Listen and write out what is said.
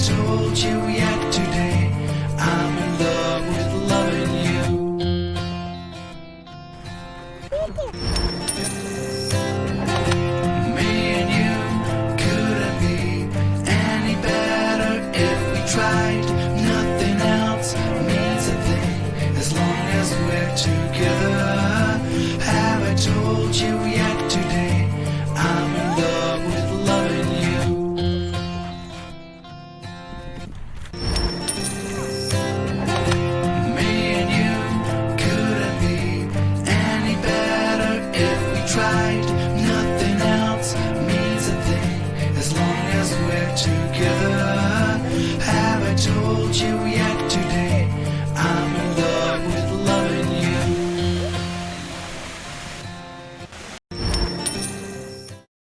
told you yet today. I'm in love with loving you. Me and you couldn't be any better if we tried. Nothing else means a thing as long as we're together.